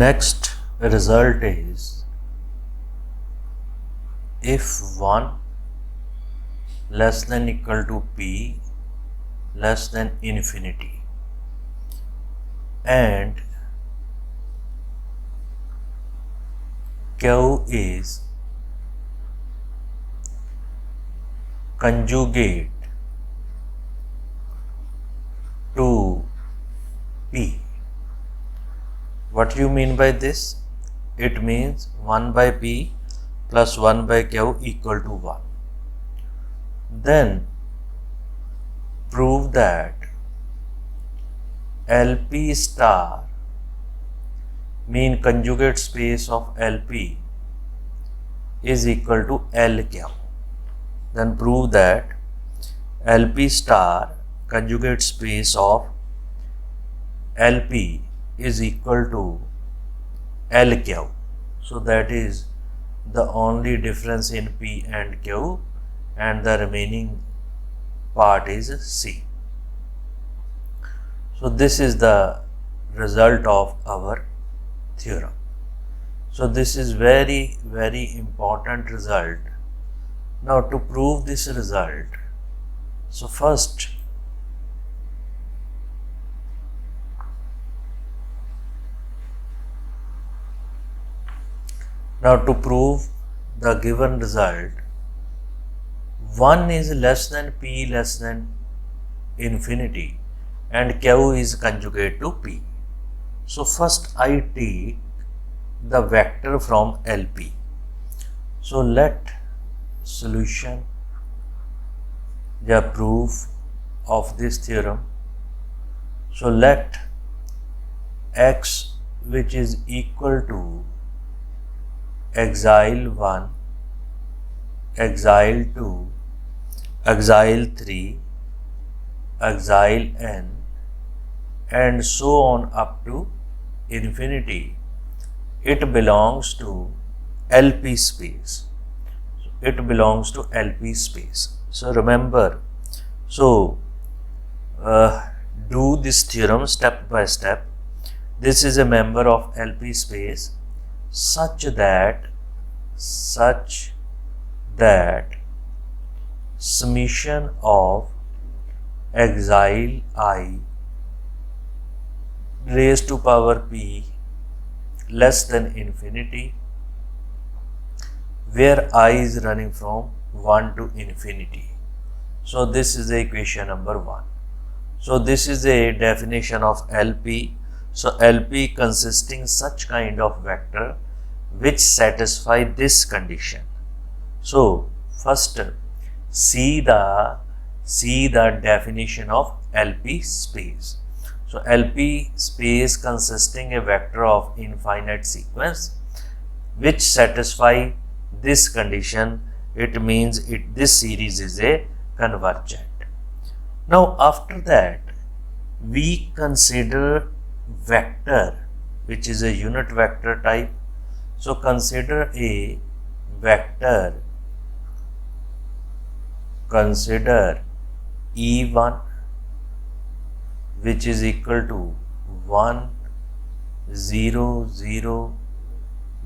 next result is if 1 less than equal to p less than infinity and q is conjugate to p. What do you mean by this? It means 1 by p plus 1 by q equal to 1. Then prove that LP star mean conjugate space of LP is equal to LQ. Then prove that LP star conjugate space of LP is equal to LQ. So that is the only difference in P and Q, and the remaining part is C. So this is the result of our theorem. So this is very important result. Now to prove this result, so first to prove the given result, 1 is less than p less than infinity and q is conjugate to p. So first I take the vector from LP. So let solution, the proof of this theorem. So let x, which is equal to exile 1, exile 2, exile 3, exile n, and so on up to infinity, it belongs to LP space. It belongs to LP space. So remember, so do this theorem step by step. This is a member of LP space such that summation of exile I raised to power p less than infinity, where I is running from 1 to infinity. So this is the equation number 1. So this is a definition of LP. So LP consisting such kind of vector which satisfy this condition. So first see the definition of LP space. So LP space consisting a vector of infinite sequence which satisfy this condition. It means this series is a convergent. Now after that we consider vector which is a unit vector type. So consider a vector, consider E1 which is equal to 1, 0, 0,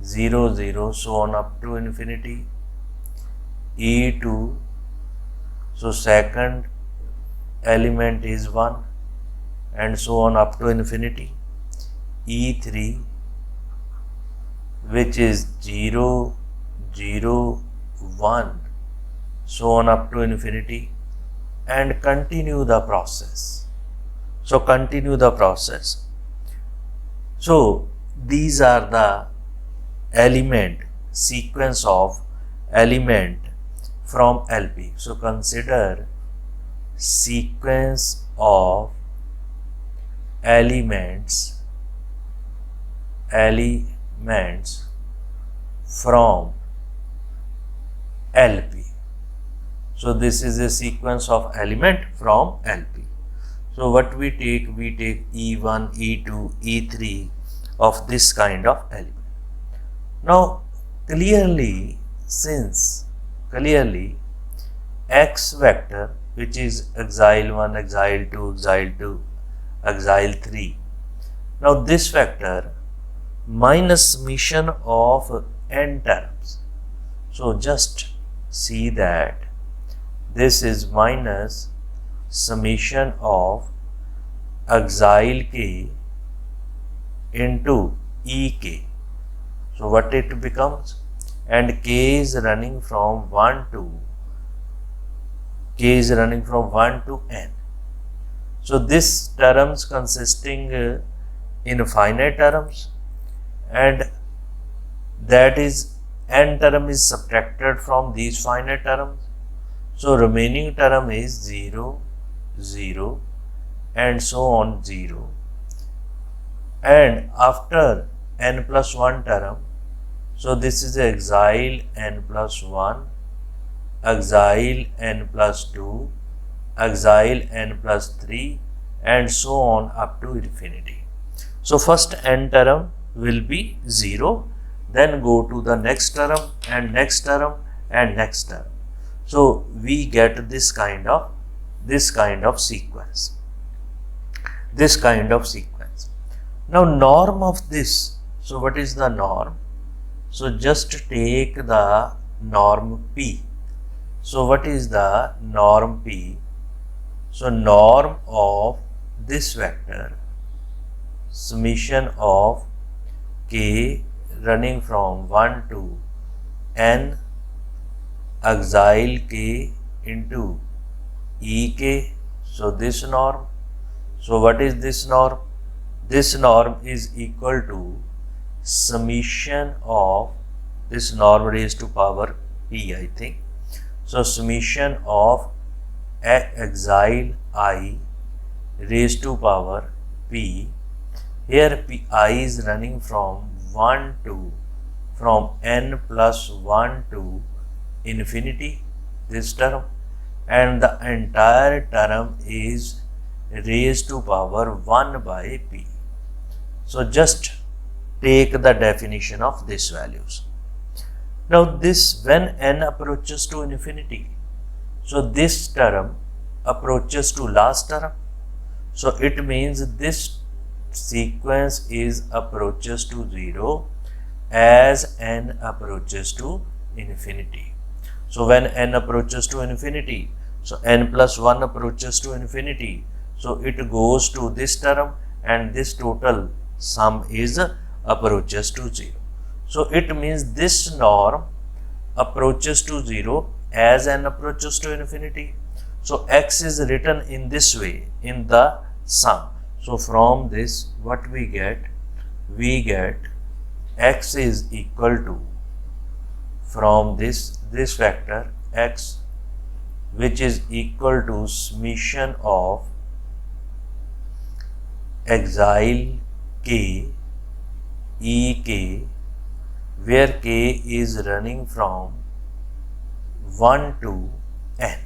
0, 0, so on up to infinity. E2, so second element is 1 and so on up to infinity. E3 which is 0, 0, 1, so on up to infinity, and continue the process. So continue the process. So these are the element, sequence of element from LP. So consider sequence of elements from LP. So this is a sequence of element from LP. So what we take E1, E2, E3 of this kind of element. Now clearly x vector, which is exile 1, exile 2, exile 3. Now this vector minus summation of n terms. So just see that this is minus summation of exile k into ek. So what it becomes? And k is running from 1 to n. So this terms consisting infinite terms, and that is n term is subtracted from these finite terms. So remaining term is 0, 0 and so on 0. And after n plus 1 term, so this is exile n plus 1, exile n plus 2, exile n plus 3 and so on up to infinity. So first n term will be 0, then go to the next term and next term and next term. So we get this kind of sequence. Now norm of this. So what is the norm? So just take the norm P. So what is the norm P? So norm of this vector, summation of k running from 1 to n, exile k into ek. So this norm. So what is this norm? This norm is equal to summation of this norm raised to power p, I think. So summation of exile I raised to power p. Here I is running from n plus 1 to infinity, this term, and the entire term is raised to power 1 by p. So just take the definition of these values. Now this, when n approaches to infinity, so this term approaches to last term. So it means this sequence is approaches to 0 as n approaches to infinity. So when n approaches to infinity, so n plus 1 approaches to infinity, so it goes to this term and this total sum is approaches to 0. So it means this norm approaches to 0 as n approaches to infinity. So x is written in this way in the sum. So from this what we get? We get x is equal to, from this vector x, which is equal to summation of exile k ek, where k is running from 1 to n,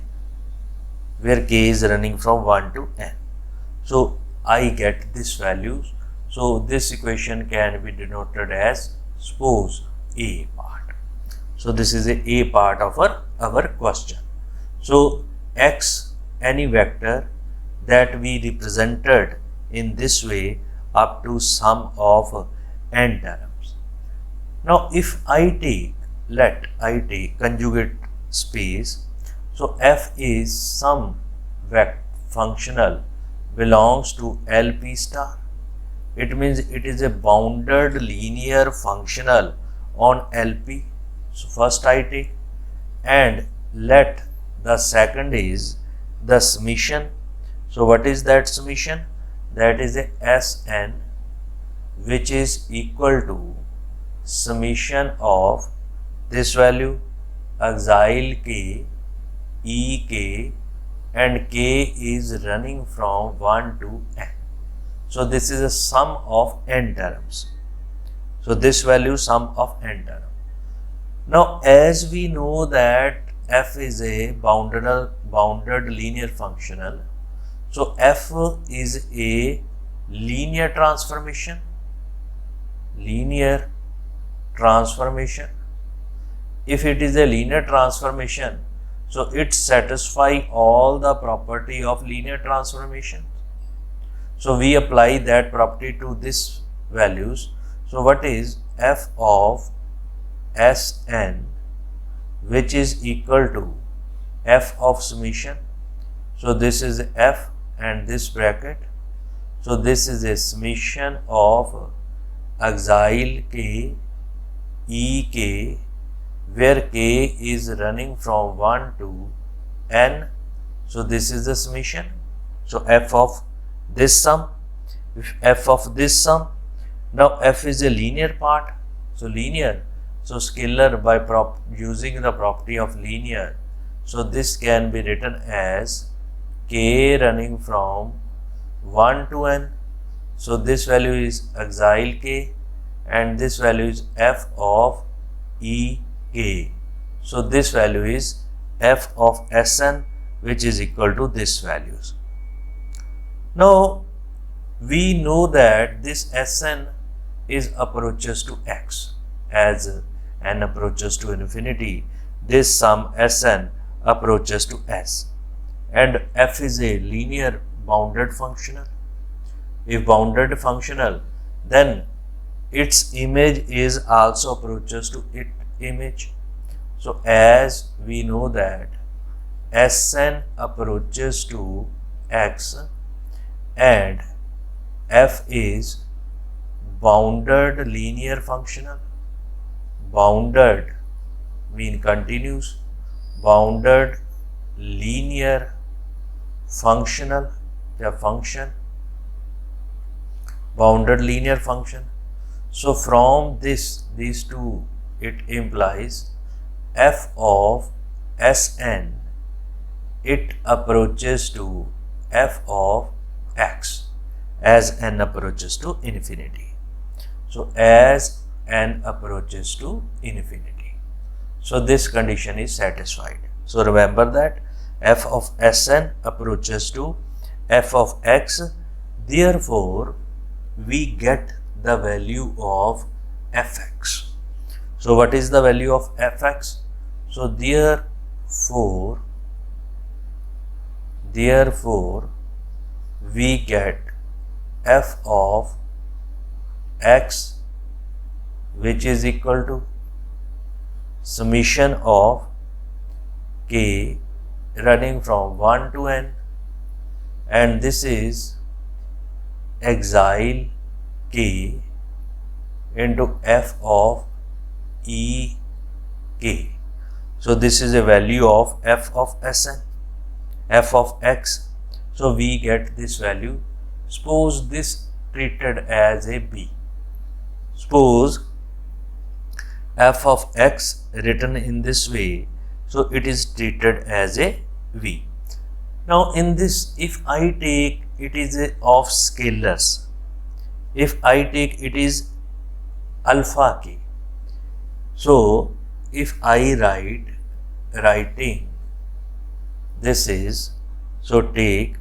So I get this values. So this equation can be denoted as suppose A part. So this is a part of our question. So x, any vector that we represented in this way up to sum of n terms. Now if I take, I take conjugate space, so f is some functional belongs to LP star. It means it is a bounded linear functional on LP. So first I take, and let the second is the summation. So what is that summation? That is a Sn, which is equal to summation of this value exile k, ek, and k is running from 1 to n. So this is a sum of n terms. So this value sum of n terms. Now as we know that f is a bounded linear functional, so f is a linear transformation. If it is a linear transformation, so it satisfies all the property of linear transformation. So we apply that property to this values. So what is f of Sn which is equal to f of summation? So this is f and this bracket. So this is a summation of axial k ek, where k is running from 1 to n. So this is the summation. So f of this sum, f of this sum. Now f is a linear part. So linear. So scalar by using the property of linear. So this can be written as k running from 1 to n. So this value is axial k and this value is f of ek. So this value is f of Sn, which is equal to this values. Now we know that this Sn is approaches to x. As n approaches to infinity, this sum Sn approaches to s, and f is a linear bounded functional. If bounded functional, then its image is also approaches to its image. So as we know that Sn approaches to x and f is bounded linear functional. Bounded mean continuous, bounded linear functional, the function, bounded linear function. So from these two, it implies f of Sn, it approaches to f of x as n approaches to infinity. So as n approaches to infinity. So this condition is satisfied. So remember that f of Sn approaches to f of x. Therefore, we get the value of fx. So what is the value of fx? So therefore we get f of x which is equal to summation of k running from 1 to n, and this is axial k into f of ek. So this is a value of f of Sn, f of x. So we get this value. Suppose this treated as a b. Suppose f of x written in this way, so it is treated as a v. Now in this, if I take it is a of scalars, if I take it is alpha k. So if I writing this is, so take,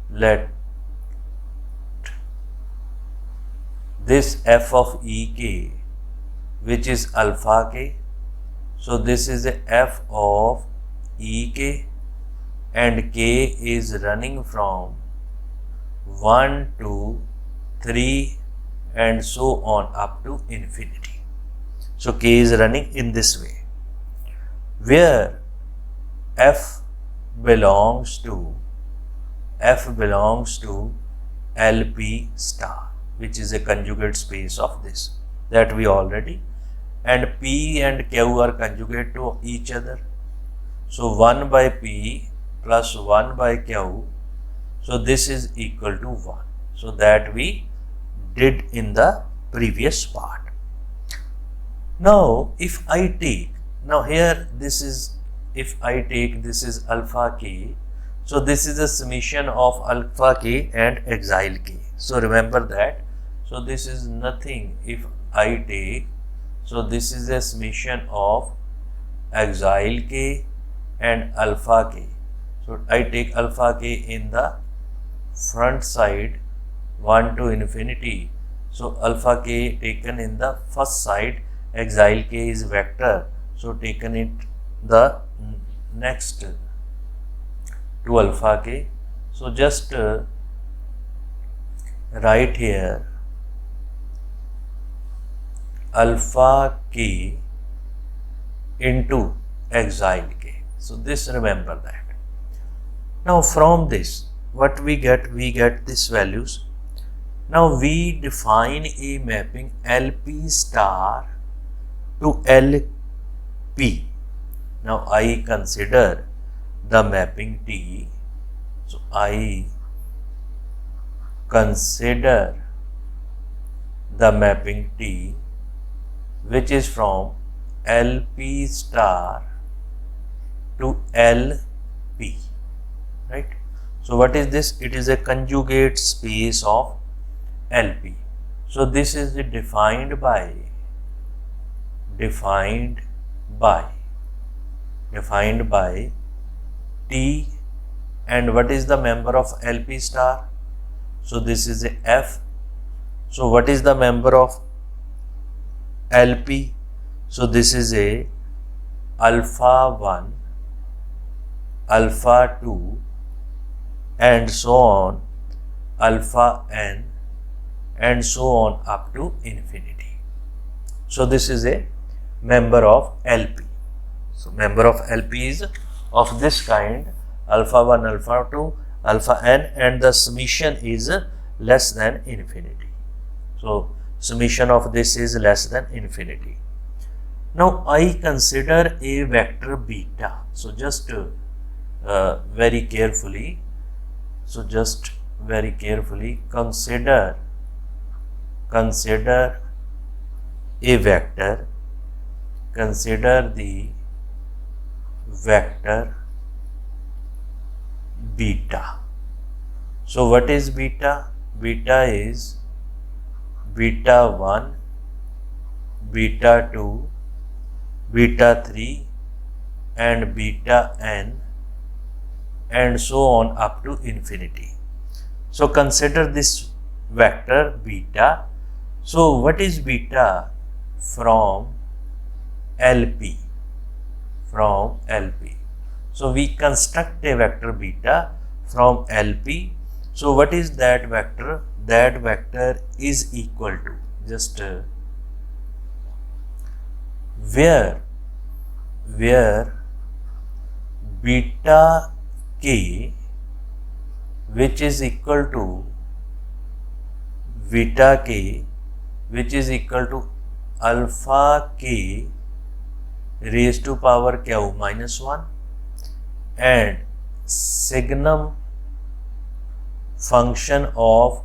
let this f of ek which is alpha k. So this is a f of ek and k is running from 1 to 3 and so on up to infinity. So k is running in this way, where f belongs to LP star, which is a conjugate space of this, that we already, and P and Q are conjugate to each other. So 1 by P plus 1 by Q, so this is equal to 1. So that we did in the previous part. Now if I take, now here this is, if I take this is alpha k, so this is a summation of alpha k and axial k. So remember that. So this is nothing if I take, so this is a summation of axial k and alpha k. So I take alpha k in the front side 1 to infinity. So alpha k taken in the first side, axial k is vector, so taken it the next to alpha k. So just write here alpha k into exile k. So this, remember that. Now from this, what we get this values. Now we define a mapping LP star to LP. Now I consider the mapping T. So I consider the mapping T which is from LP star to LP, right? So what is this? It is a conjugate space of LP. So this is defined by T, and what is the member of LP star? So this is a F. So what is the member of LP? So this is a alpha 1, alpha 2, and so on, alpha n, and so on up to infinity. So this is a member of LP. So member of LP is of this kind, alpha 1, alpha 2, alpha n, and the summation is less than infinity. So summation of this is less than infinity. Now I consider a vector beta. So just very carefully. So just very carefully consider a vector. Consider the vector beta. So what is beta? Beta is beta 1, beta 2, beta 3, and beta n, and so on up to infinity. So consider this vector beta. So what is beta? From LP. From LP. So we construct a vector beta from LP. So what is that vector? That vector is equal to just where beta k, which is equal to beta k, which is equal to alpha k raised to power q minus 1, and signum function of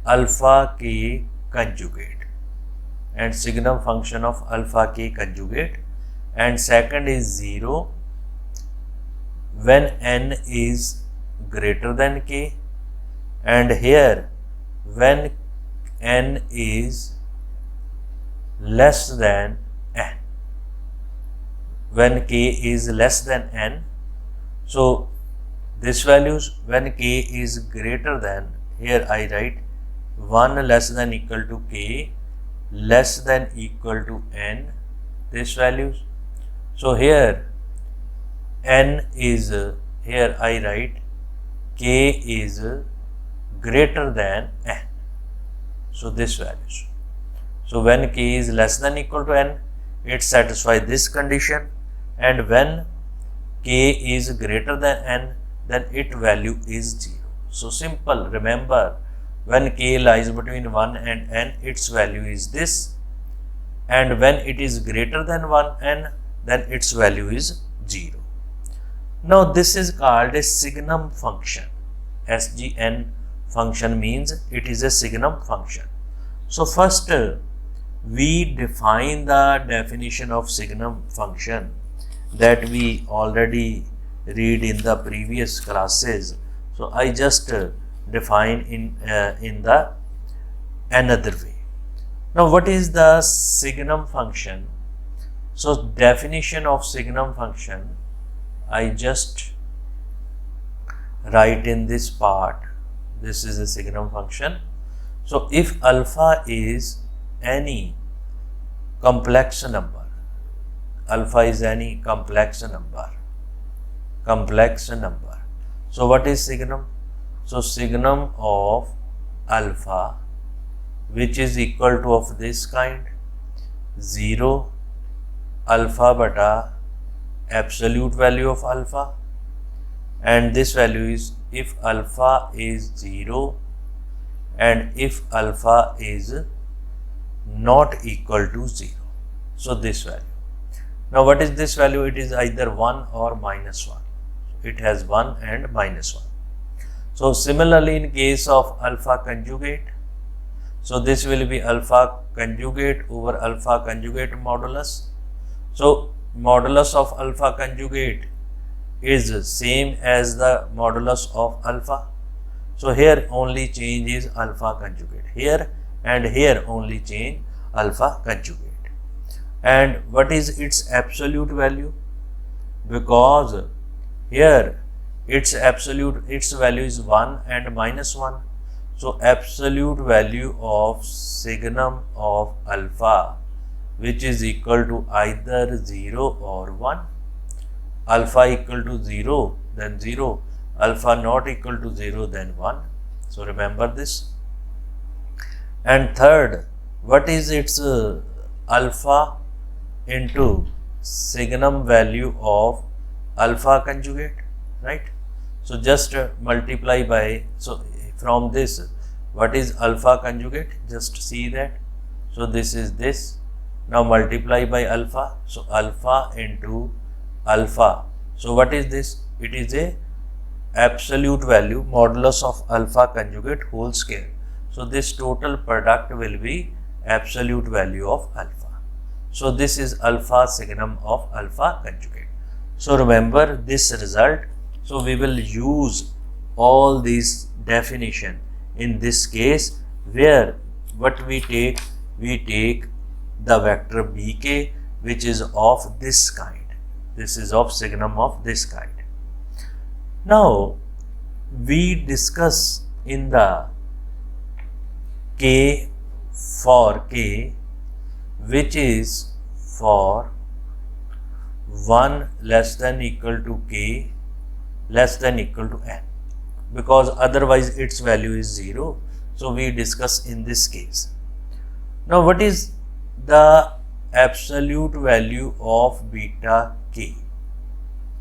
alpha k conjugate, and signum function of alpha k conjugate, and second is 0 when n is greater than k, and here when n is less than n, when k is less than n. So this values when k is greater than, here I write 1 less than equal to k, less than equal to n, this values. So here n is, here I write k is greater than n. So this values. So when k is less than equal to n, it satisfies this condition, and when k is greater than n, then its value is 0. So simple, remember, when k lies between 1 and n, its value is this, and when it is greater than 1n, then its value is 0. Now this is called a signum function. SGN function means it is a signum function. So first we define the definition of signum function that we already read in the previous classes. So I just define in the another way. Now what is the signum function? So definition of signum function, I just write in this part. This is a signum function. So if alpha is any complex number, alpha is any complex number. So what is signum? So signum of alpha, which is equal to of this kind, 0 alpha bata absolute value of alpha, and this value is if alpha is 0 and if alpha is not equal to 0. So this value. Now what is this value? It is either 1 or minus 1. It has 1 and minus 1. So similarly in case of alpha conjugate, so this will be alpha conjugate over alpha conjugate modulus. So modulus of alpha conjugate is same as the modulus of alpha. So here only change is alpha conjugate. Here and here only change alpha conjugate. And what is its absolute value? Because here its value is 1 and minus 1. So absolute value of signum of alpha, which is equal to either 0 or 1. Alpha equal to 0, then 0. Alpha not equal to 0, then 1. So remember this. And third, what is its alpha into signum value of alpha conjugate, right? So just multiply by, so from this, what is alpha conjugate? Just see that. So this is this. Now multiply by alpha. So alpha into alpha. So what is this? It is a absolute value modulus of alpha conjugate whole square. So this total product will be absolute value of alpha. So this is alpha signum of alpha conjugate. So remember this result. So we will use all these definition in this case, where what we take the vector bk, which is of this kind. This is of signum of this kind. Now we discuss in the k for k, which is for 1 less than equal to k less than equal to n, because otherwise its value is 0. So we discuss in this case. Now what is the absolute value of beta k?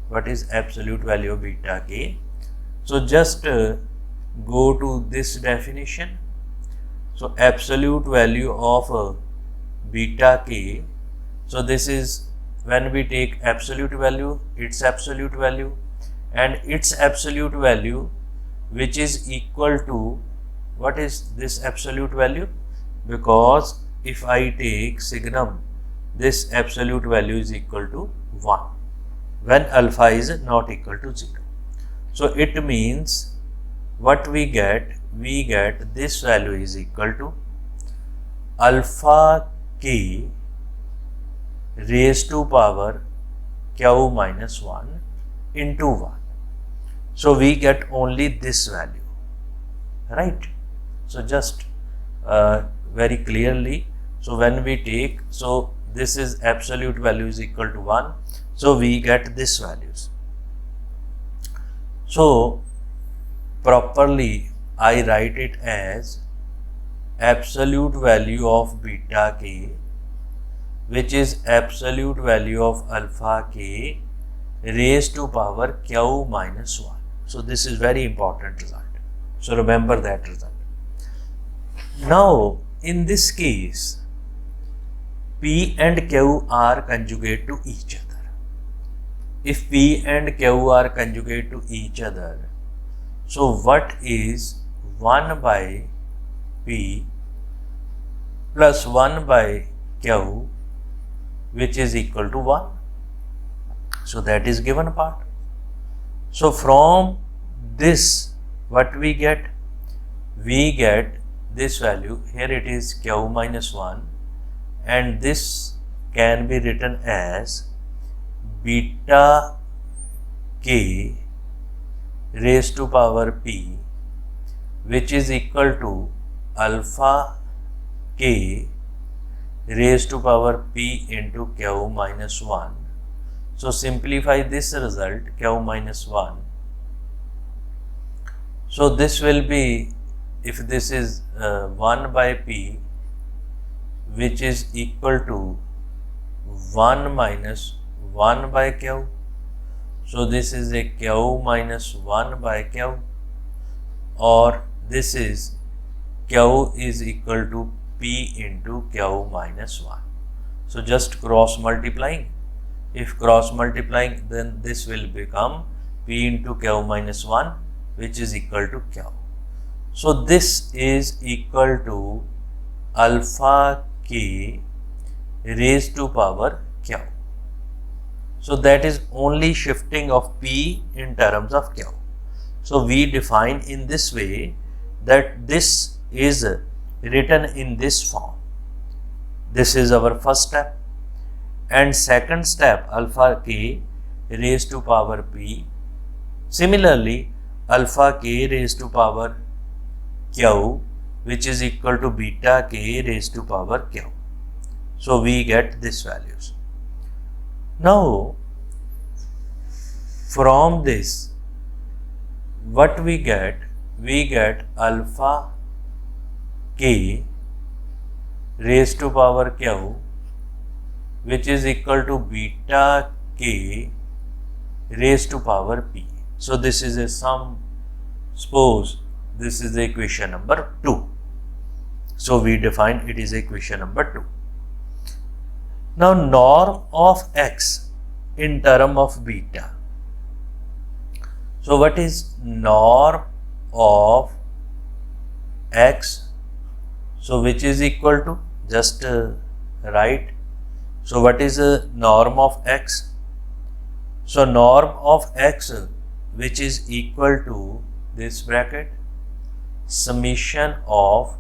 What is absolute value of beta k? So just go to this definition. So absolute value of beta k, so this is when we take absolute value, its absolute value, and its absolute value, which is equal to, what is this absolute value? Because if I take signum, this absolute value is equal to 1 when alpha is not equal to 0. So it means what we get this value is equal to alpha k raised to power q minus 1 into 1. So we get only this value, right? So just very clearly, so when we take, so this is absolute value is equal to 1, so we get this values. So properly I write it as absolute value of beta k, which is absolute value of alpha k raised to power q minus 1. So this is very important result. So remember that result. Now in this case, p and q are conjugate to each other. If p and q are conjugate to each other, so what is 1 by p plus 1 by q, which is equal to 1? So that is given part. So from this, what we get? We get this value. Here it is q minus 1, and this can be written as beta k raised to power p, which is equal to alpha k raised to power p into q minus 1. So simplify this result, q minus 1. So this will be, if this is 1 by p, which is equal to 1 minus 1 by Q. So this is a Q minus 1 by Q, or this is Q is equal to P into Q minus 1. So just cross multiplying. If cross multiplying, then this will become P into Q minus 1, which is equal to Q. So this is equal to alpha K raised to power Q. So that is only shifting of P in terms of Q. So we define in this way that this is written in this form. This is our first step. And second step, alpha K raised to power P. Similarly, alpha K raised to power Q, which is equal to beta K raised to power Q. So we get these values. Now, from this, what we get? We get alpha K raised to power Q, which is equal to beta K raised to power P. So this is a sum. Suppose this is the equation number 2. So we define it is equation number 2. Now norm of x in term of beta. So what is norm of x? So which is equal to, just write. So what is the norm of x? So norm of x, which is equal to this bracket, summation of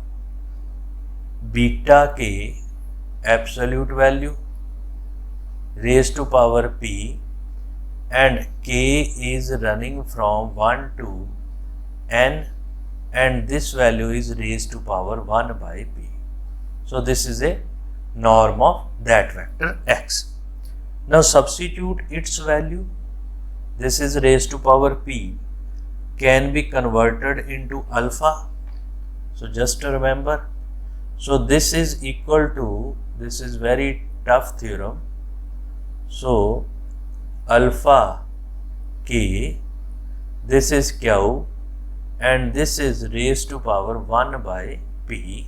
beta k absolute value raised to power p, and k is running from 1 to n, and this value is raised to power 1 by p. So this is a norm of that vector x. Now substitute its value. This is raised to power p, can be converted into alpha. So just to remember, so this is equal to, this is very tough theorem. So alpha k, this is q, and this is raised to power 1 by p,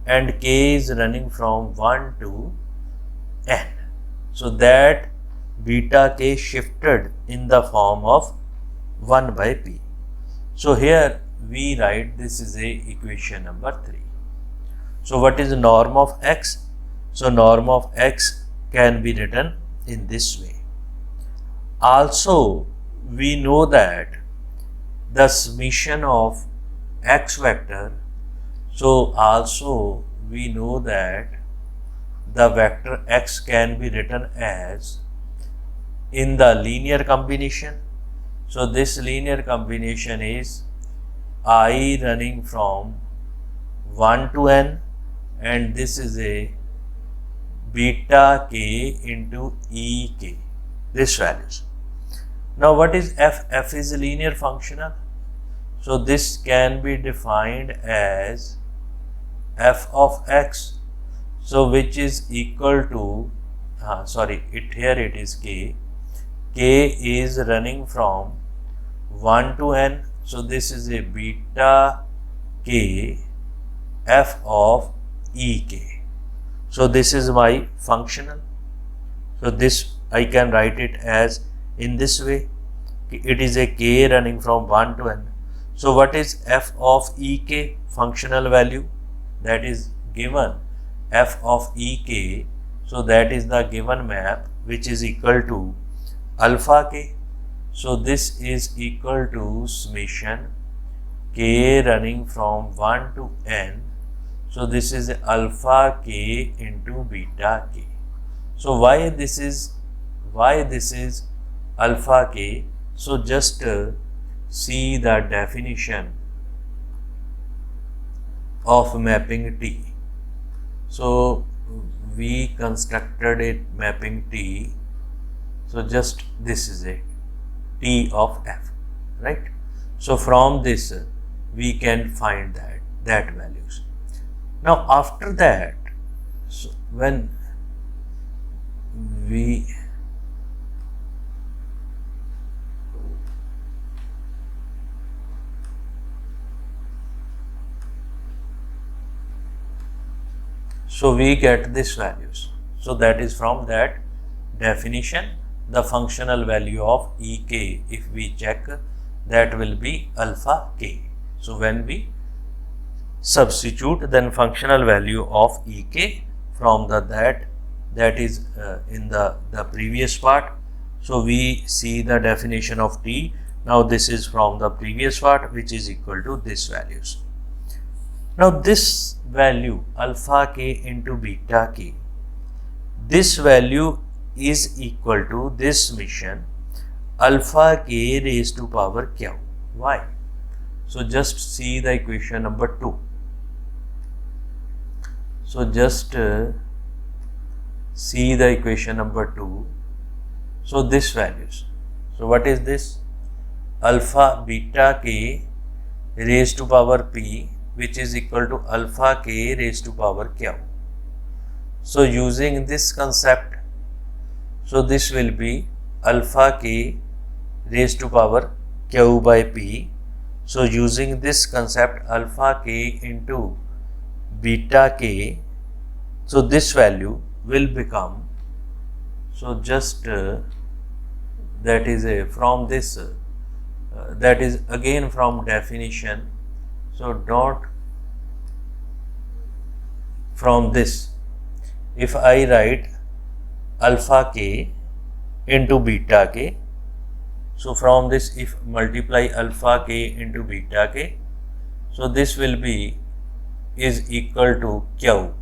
and k is running from 1 to n. So that beta k shifted in the form of 1 by p. So here we write this is a equation number 3. So what is the norm of x? So norm of x can be written in this way. Also we know that the summation of x vector, so also we know that the vector x can be written as in the linear combination. So this linear combination is I running from 1 to n, and this is a beta k into e k, this values. Now what is f? F is a linear functional. So this can be defined as f of x, so which is equal to, here it is k. K is running from 1 to n, so this is a beta k f of e k. So this is my functional. So this I can write it as in this way. It is a k running from 1 to n. So what is f of e k? Functional value that is given, f of e k. So that is the given map, which is equal to alpha k. So this is equal to summation k running from 1 to n. So this is alpha k into beta k. So why this is alpha k? So just see the definition of mapping T. So we constructed a mapping T. So just this is a T of f, right? So from this we can find that values. Now after that, So when we get this values. So that is from that definition, the functional value of Ek, if we check, that will be alpha k. So when we substitute, then functional value of Ek from that is in the previous part. So we see the definition of T. Now this is from the previous part, which is equal to this values. Now this value alpha k into beta k, this value is equal to this summation alpha k raised to power q. Why? So just see the equation number 2. So just see the equation number 2. So this values. So what is this? Alpha beta k raised to power p, which is equal to alpha k raised to power q. So using this concept, so this will be alpha k raised to power q by p. So using this concept, alpha k into beta k, so this value will become, so just that is from this, that is again from definition. So not from this, if I write alpha k into beta k, so from this if multiply alpha k into beta k, so this will be is equal to q,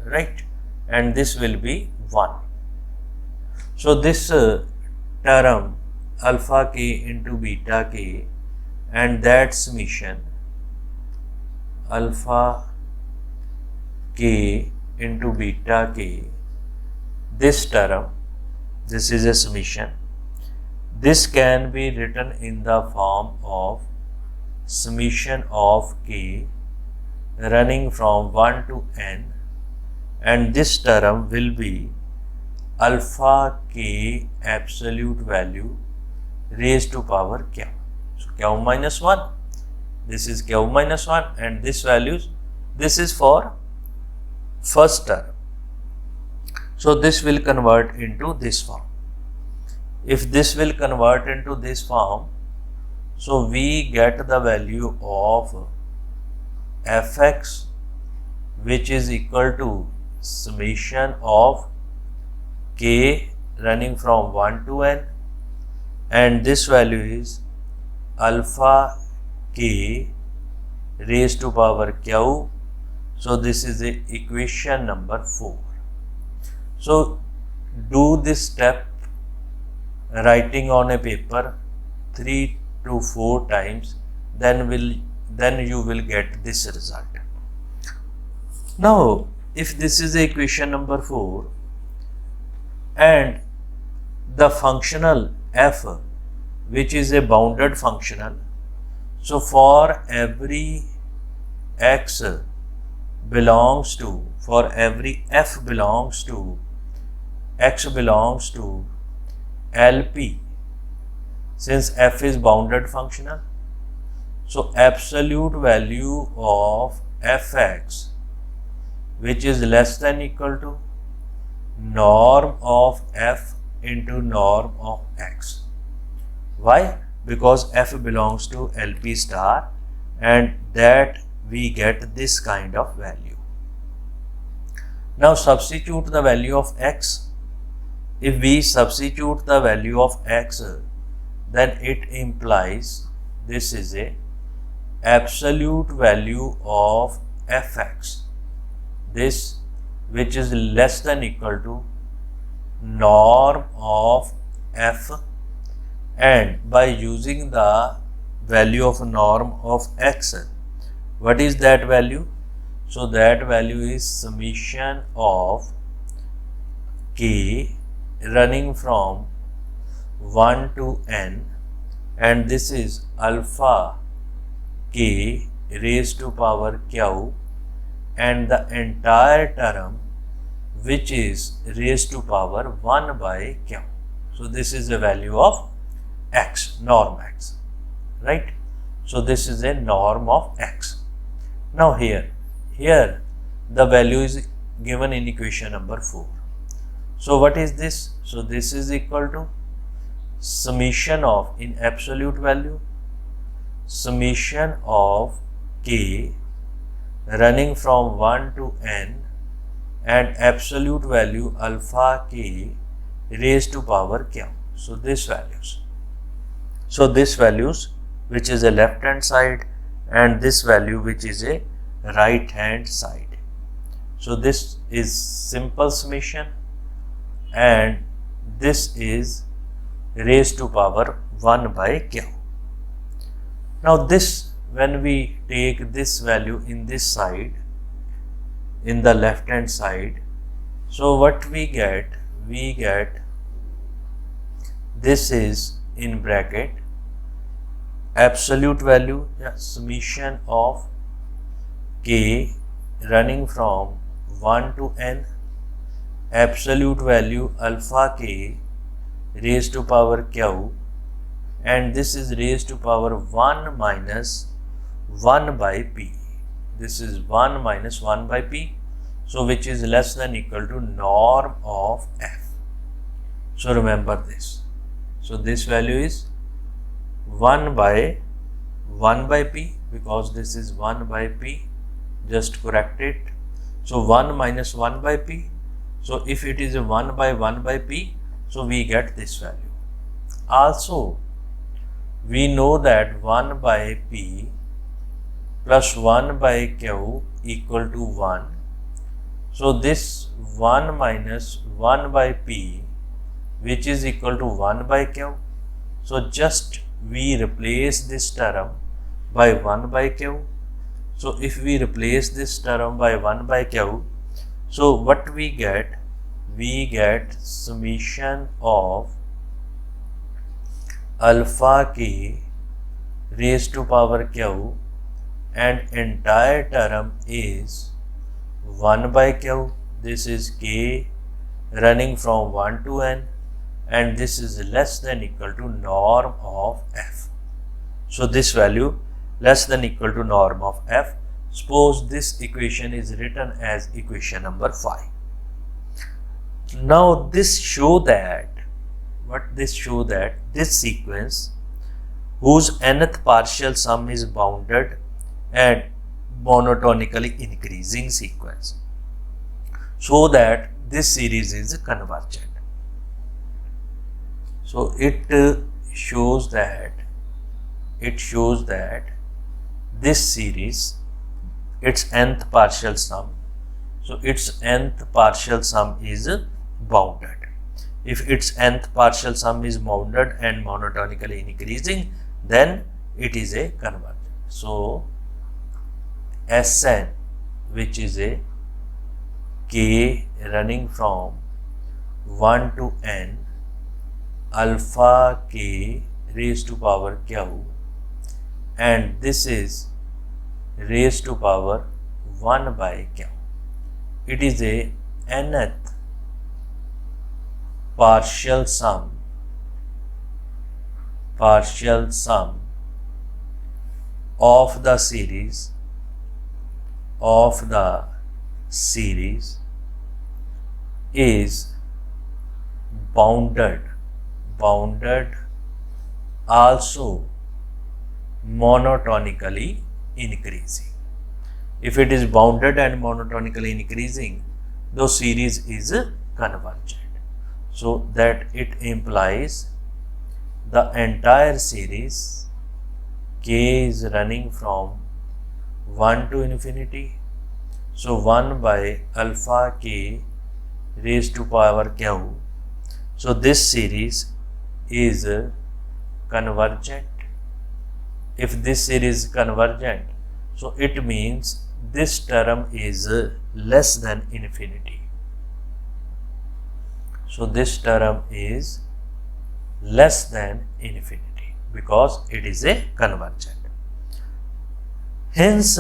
right, and this will be 1. So this term alpha k into beta k and that summation alpha k into beta k, this term, this is a summation, this can be written in the form of summation of k running from 1 to n, and this term will be alpha k absolute value raised to power q. So q minus 1, this is q minus 1, and this values, this is for first term. So this will convert into this form. If this will convert into this form, so we get the value of fx, which is equal to summation of k running from 1 to n, and this value is alpha k raised to power q. So this is the equation number 4. So do this step, writing on a paper 3 to 4 times, then you will get this result. Now if this is the equation number 4 and the functional f, which is a bounded functional, so for every x belongs to, for every f belongs to, x belongs to LP, since f is bounded functional, so absolute value of fx, which is less than equal to norm of f into norm of x. Why? Because f belongs to LP star, and that we get this kind of value. Now substitute the value of x. If we substitute the value of x, then it implies this is a absolute value of fx, this which is less than equal to norm of f, and by using the value of norm of x, what is that value? So that value is summation of k running from 1 to n, and this is alpha k raised to power q, and the entire term which is raised to power 1 by q. So this is the value of x, norm x, right? So this is a norm of x. Now here the value is given in equation number 4. So what is this? So this is equal to summation of, in absolute value, summation of k running from 1 to n and absolute value alpha k raised to power q. So this values which is a left hand side and this value which is a right hand side. So this is simple summation and this is raised to power 1 by q. Now this, when we take this value in this side, in the left hand side, so what we get this is in bracket absolute value, summation of k running from 1 to n, absolute value alpha k raised to power q, and this is raised to power 1 minus 1 by p. This is 1 minus 1 by p, so which is less than equal to norm of f. So remember this. So this value is 1 by p, because this is 1 by p, just correct it. So 1 minus 1 by p, so if it is a 1 by p, so we get this value. Also we know that 1 by p plus 1 by q equal to 1. So this 1 minus 1 by p, which is equal to 1 by q. So just we replace this term by 1 by q. So if we replace this term by 1 by q, so what we get? We get summation of alpha k raised to power q, and entire term is 1 by q. This is k running from 1 to n, and this is less than equal to norm of f. So this value less than equal to norm of f. Suppose this equation is written as equation number 5. Now this show that this sequence whose nth partial sum is bounded and monotonically increasing sequence, so that this series is convergent. So it shows that this series, its nth partial sum, so its nth partial sum is bounded. If its nth partial sum is bounded and monotonically increasing, then it is a convergent. So Sn, which is a k running from 1 to n alpha k raised to power q, and this is raised to power 1 by q. It is a nth partial sum of the series is bounded also monotonically increasing. If it is bounded and monotonically increasing, the series is convergent. So that it implies the entire series k is running from 1 to infinity. So 1 by alpha k raised to power q. So this series is convergent. If this series is convergent, so it means this term is less than infinity. So this term is less than infinity because it is a convergent. Hence,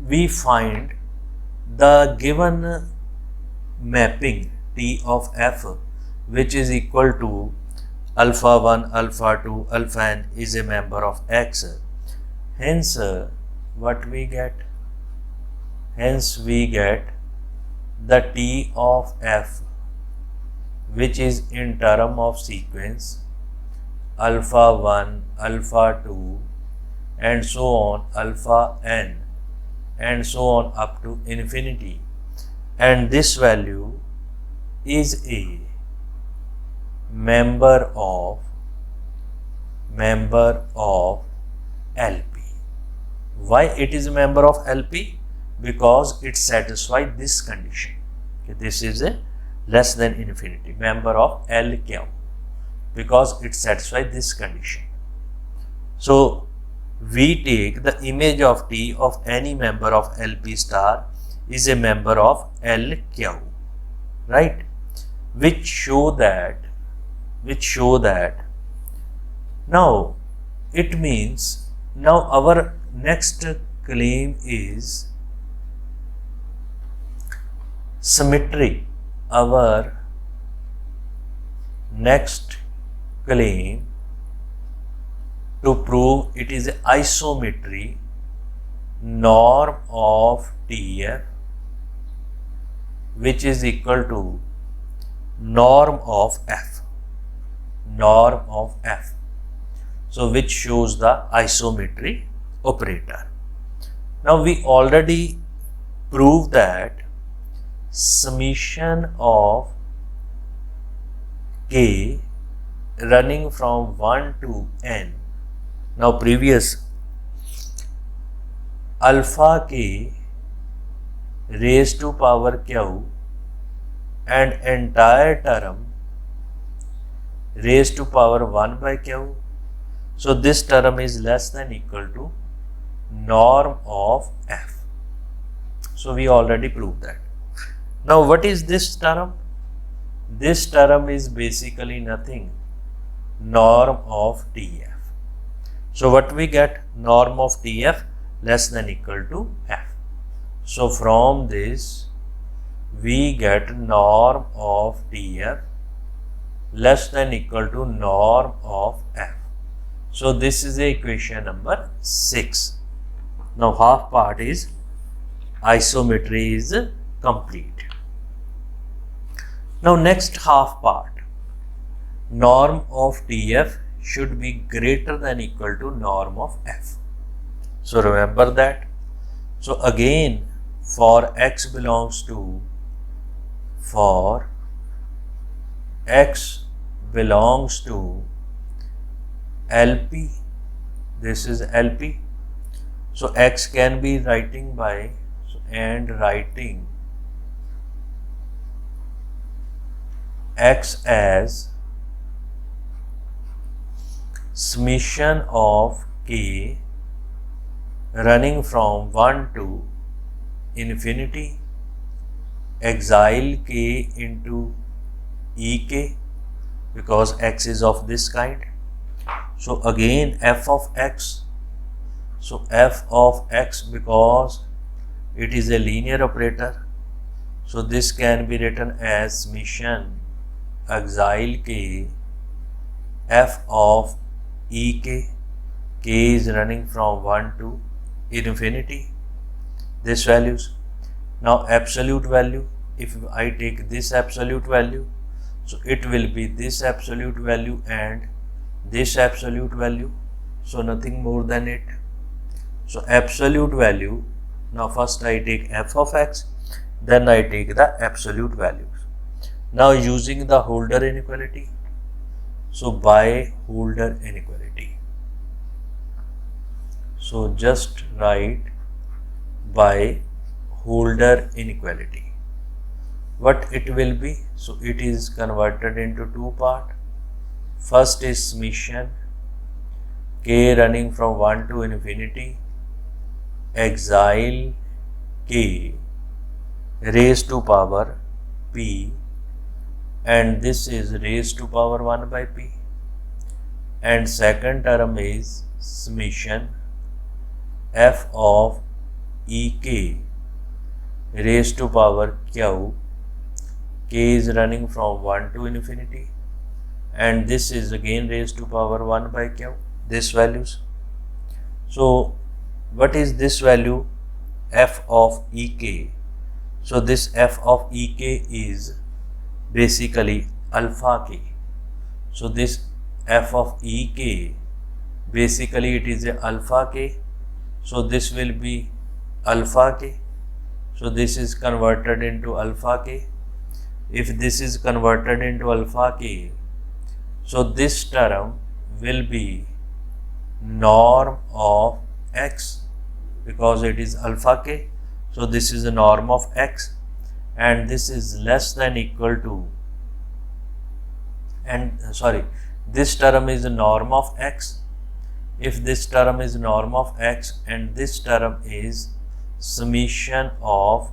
we find the given mapping T of f, which is equal to alpha 1, alpha 2, alpha n is a member of X. Hence, what we get? Hence, we get the T of f, which is in term of sequence alpha 1, alpha 2, and so on, alpha n, and so on up to infinity. And this value is a member of LP. Why it is a member of LP? Because it satisfies this condition. Okay, this is a less than infinity, member of LQ, because it satisfies this condition. So we take the image of T of any member of LP star is a member of LQ, right? Which show that now it means now our next claim is symmetry. Our next claim to prove it is isometry, norm of TF, which is equal to norm of F. So which shows the isometry operator. Now we already proved that summation of K running from 1 to n. Now previous alpha K raised to power Q and entire term raised to power 1 by Q. So this term is less than equal to norm of F. So we already proved that. Now what is this term? This term is basically nothing, norm of TF. So what we get? Norm of TF less than equal to F. So from this we get norm of TF less than equal to norm of F. So this is the equation number 6. Now half part is isometry is complete. Now next half part, norm of TF should be greater than equal to norm of F. So remember that. So again, for X belongs to LP, this is LP. So X can be writing by writing X as summation of K running from 1 to infinity, exile K into EK, because X is of this kind. So again f of X. So f of X, because it is a linear operator, so this can be written as summation exile K f of EK. K is running from 1 to infinity, this values. Now absolute value, if I take this absolute value, so it will be this absolute value and this absolute value, so nothing more than it. So absolute value, now first I take f of X, then I take the absolute values. Now using the Holder inequality, so by Holder inequality, so just write by Holder inequality, what it will be. So it is converted into two parts. First is summation K running from 1 to infinity, exile K raised to power P, and this is raised to power 1 by P, and second term is summation f of EK raised to power Q k is running from 1 to infinity, and this is again raised to power 1 by q, this values. So what is this value? F of ek. So this f of ek is basically alpha k. So this f of ek, basically it is a alpha k. So this will be alpha k. So this is converted into alpha k. If this is converted into alpha k, so this term will be norm of x, because it is alpha k. So this is a norm of x, and this is less than equal to, and this term is a norm of x. If this term is norm of x and this term is summation of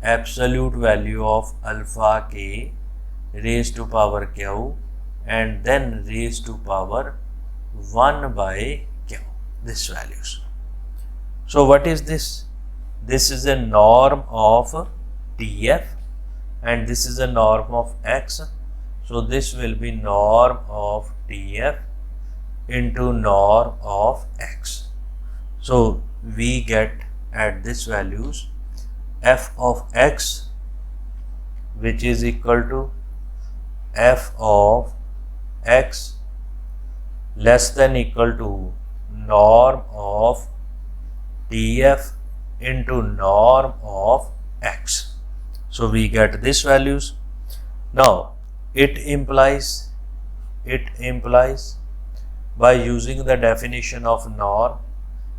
absolute value of alpha k raised to power q and then raised to power 1 by q, this values. So what is this? This is a norm of tf, and this is a norm of x. So this will be norm of tf into norm of x. So we get at this values f of x, which is equal to f of x less than equal to norm of tf into norm of x. So we get this values. Now it implies by using the definition of norm.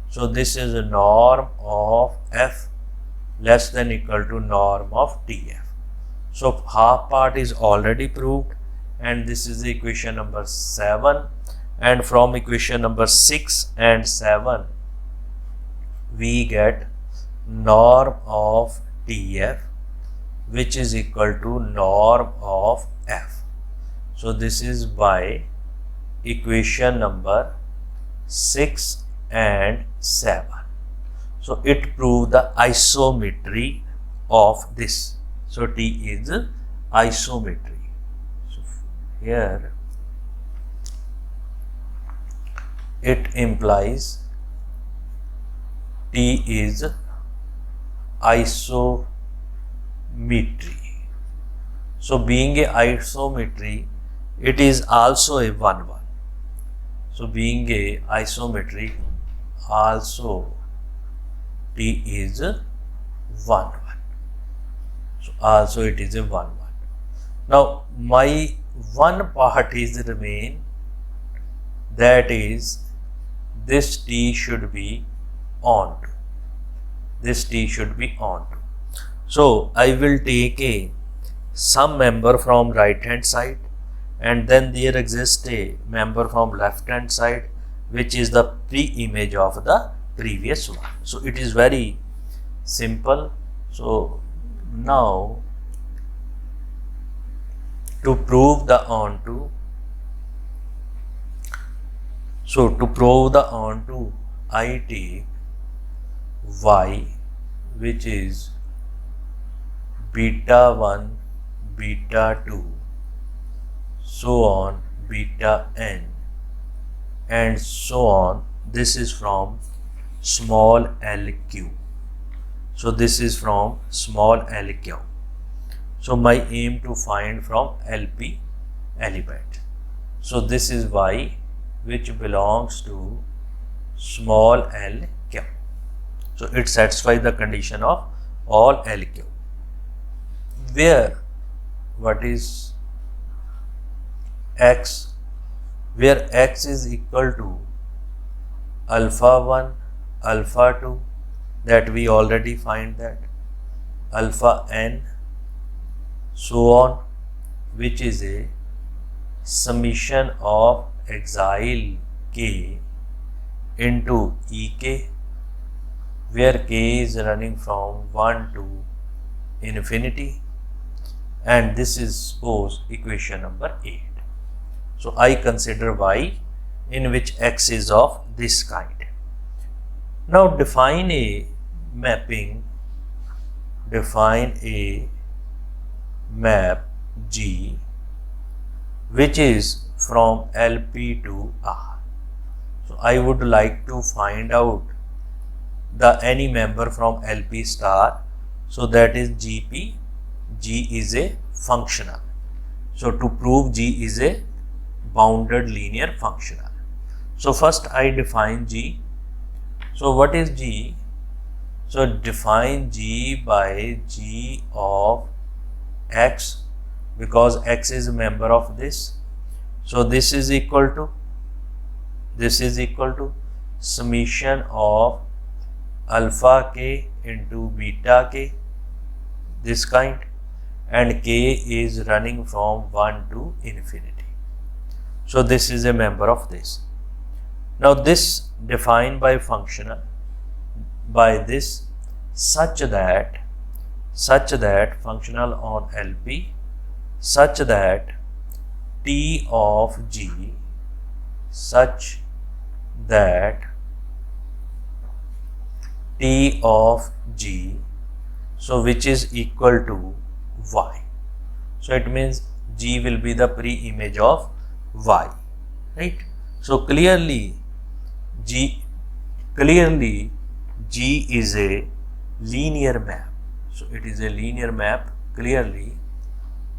So this is a norm of f less than equal to norm of tf. So half part is already proved, and this is equation number 7, and from equation number 6 and 7 we get norm of tf, which is equal to norm of f. So this is by equation number 6 and 7. So it proves the isometry of this. So T is isometry. So here it implies T is isometry. So being a isometry, it is also a 1-1. So being a isometry, also T is 1-1. So also it is a 1-1. Now my one part is remain, that is this T should be onto. This T should be onto. So I will take some member from right hand side, and then there exists a member from left hand side, which is the pre-image of the previous one. So it is very simple. So now to prove the onto, I take y, which is beta 1, beta 2, so on beta n, and so on. This is from small LQ. So this is from small LQ. So my aim to find from LP element. So this is y, which belongs to small LQ. So it satisfies the condition of all LQ, where what is x, where x is equal to alpha 1, alpha 2, that we already find that, alpha n, so on, which is a summation of exile k into ek, where k is running from 1 to infinity, and this is suppose equation number 8. So I consider y in which x is of this kind. Now define map G which is from LP to R. So I would like to find out the any member from LP star. So that is GP. G is a functional. So to prove G is a bounded linear functional. So first I define G. So what is G? So define G by G of X, because X is a member of this. So this is equal to summation of alpha k into beta k, this kind, and k is running from 1 to infinity. So this is a member of this. Now this defined by functional by this such that functional on LP such that T of G such that T of G, so which is equal to Y. So it means G will be the pre-image of Y, right? So clearly G is a linear map. So it is a linear map clearly.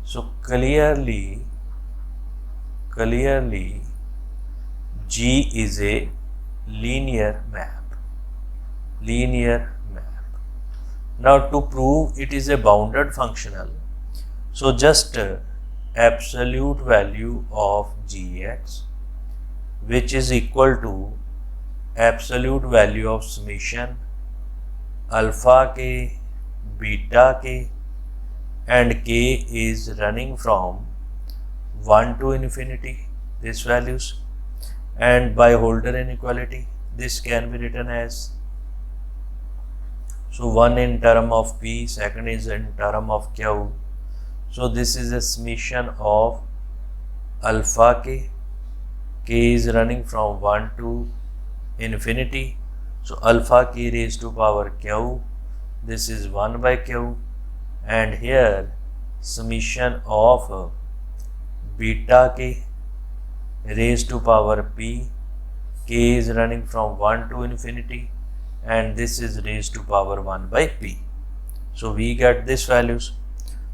So clearly G is a linear map. Now to prove it is a bounded functional, so just absolute value of Gx which is equal to absolute value of summation alpha k, beta k, and k is running from 1 to infinity, these values, and by Holder inequality this can be written as, so one in term of P, second is in term of Q. So this is a summation of alpha k, k is running from 1 to infinity. So alpha k raised to power Q, this is 1 by Q, and here summation of beta k raised to power P, k is running from 1 to infinity, and this is raised to power 1 by P. So we get these values.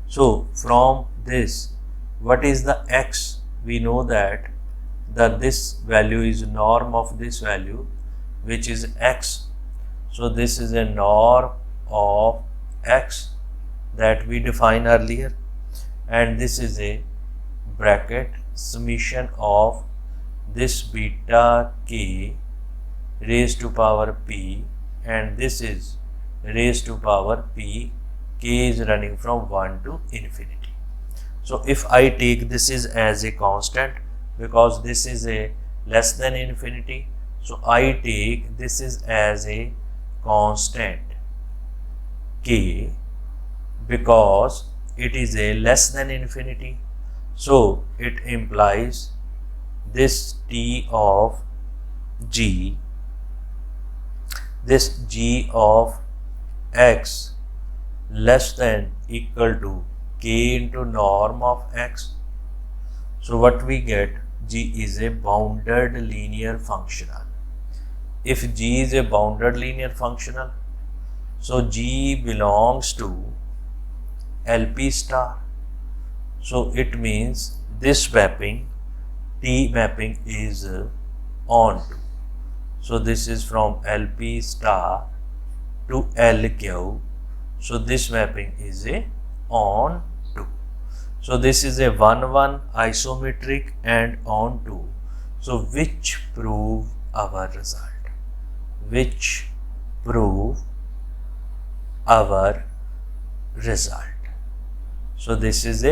So from this, what is the X? We know that this value is norm of this value, which is X. So this is a norm of X that we defined earlier, and this is a bracket summation of this beta k raised to power P, and this is raised to power P, k is running from 1 to infinity. So if I take this is as a constant, because this is a less than infinity, so I take this is as a constant k because it is a less than infinity. So it implies this T of G, this G of X less than equal to k into norm of X. So what we get, G is a bounded linear functional. If G is a bounded linear functional, so G belongs to LP star. So it means this mapping, T mapping is onto. So this is from LP star to LQ. So this mapping is a onto. So this is a 1-1 isometric and onto. So which prove our result? Which prove our result? So this is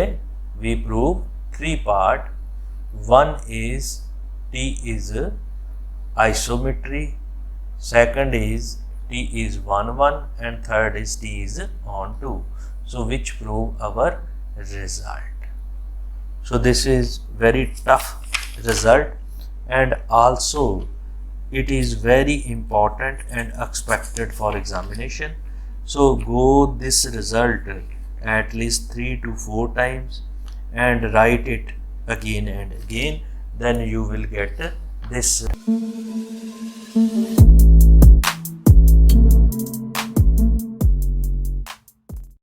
we prove 3 part. One is T is isometry, second is T is 1-1, and third is T is onto. So which prove our result. So this is very tough result, and also it is very important and expected for examination. So go this result at least 3 to 4 times and write it again and again, then you will get this.